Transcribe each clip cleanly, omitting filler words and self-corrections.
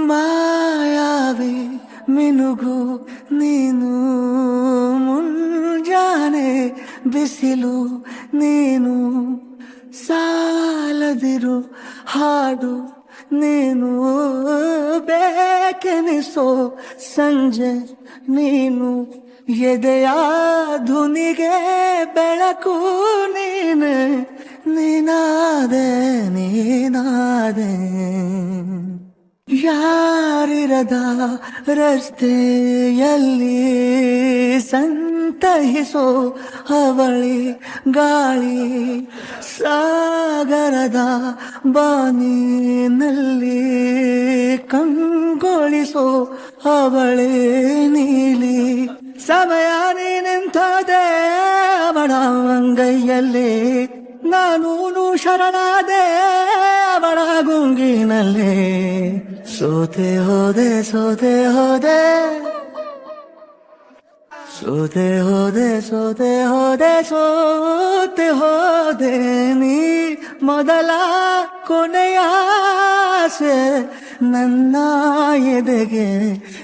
ಮಾಯಾವಿ ಮಿನುಗು ನೀನು ಮುಂಜಾನೆ ಬಿಸಿಲು ನೀನು ಸಾಲದಿರು ಹಾಡು ನೀನು ಬೇಕೆನಿಸೋ ಸಂಜೆ ನೀನು ಎದೆಯ ಧುನಿಗೆ ಬೆಳಕು ನೀನೆ ನೀನಾದೆ ನೀನಾದೆ ಯಾರಿರದ ರಸ್ತೆಯಲ್ಲಿ ಸಂತಹಿಸೋ ಅವಳಿ ಗಾಳಿ ಸಾಗರದ ಬಾನಿನಲ್ಲಿ ಕಂಗೊಳಿಸೋ ಅವಳೆ ನೀಲಿ ಸಮಯ ನಿಂತದೆ ಅವಳ ಅಂಗೈಯಲ್ಲಿ ನಾನು ಶರಣಾದೆ ಅವಳ ಗುಂಗಿನಲ್ಲಿ ಸೋತೆ ಹೋದೆ ಸೋತೆ ಹೋದೆ ಸೋತೆ ಹೋದೆ ಸೋತೆ ಹೋದೆ ಸೋತೆ ಹೋದೆ ನೀ ಮೊದಲ ಕೊನೆಯ ಆಸೆ ನನ್ನ ಎದೆಗೆ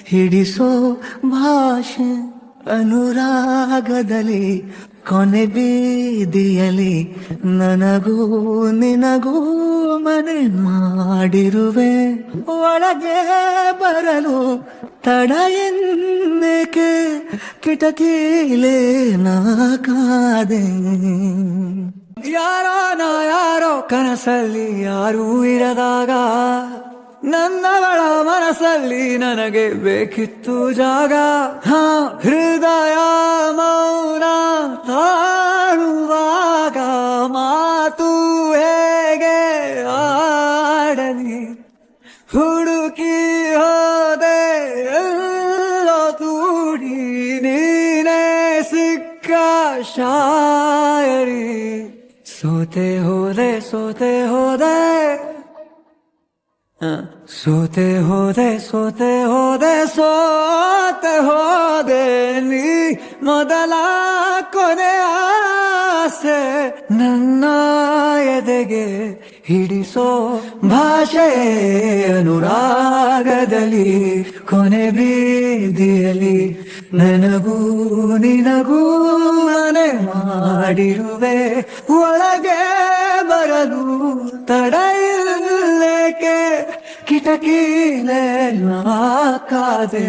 ಹಿಡಿಸೋ ಭಾಷೆ ಅನುರಾಗದಲ್ಲಿ ಕೊನೆ ಬೀದಿಯಲಿ ನನಗೂ ನಿನಗೂ ಮನೆ ಮಾಡಿರುವೆ ಒಳಗೆ ಬರಲು ತಡ ಎನ್ನಕ್ಕೆ ಕಿಟಕಿಲೇ ನಾ ಕಾದೆ ಯಾರೋ ಕನಸಲ್ಲಿ ಯಾರೂ ಇರದಾಗ ನನ್ನವಳ ಮನಸ್ಸಲ್ಲಿ ನನಗೆ ಬೇಕಿತ್ತು ಜಾಗ ಹೃದಯ ಮೌನ ತಾಳುವಾಗ ಮಾತು ಹೇಗೆ ಆಡಲಿ ಹುಡುಕಿ ಹೋದೆ ಎಲ್ಲೋ ತೂಡಿ ನೀನೇ ಸಿಕ್ಕ ಶಾಯರಿ ಸೋತೆ ಹೋದೆ ಸೋತೆ ಹೋದೆ ಸೋತೆ ಹೋದೆ ಸೋತೆ ಹೋದೆ ಸೋತೆ ಹೋದೆ ನೀ ಮೊದಲ ಕೊನೆ ಆಸೆ ನನ್ನ ಎದೆಗೆ ಹಿಡಿಸೋ ಭಾಷೆ ಅನುರಾಗದಲ್ಲಿ ಕೊನೆ ಬೀದಿಯಲ್ಲಿ ನನಗೂ ನಿನಗೂ ಮನೆ ಮಾಡಿರುವೆ ಒಳಗೆ ಬರಲು ತಡ ಇಲ್ಲೇಕೆ ಕಿಟಕಿಲೇ ನಾ ಕಾದೆ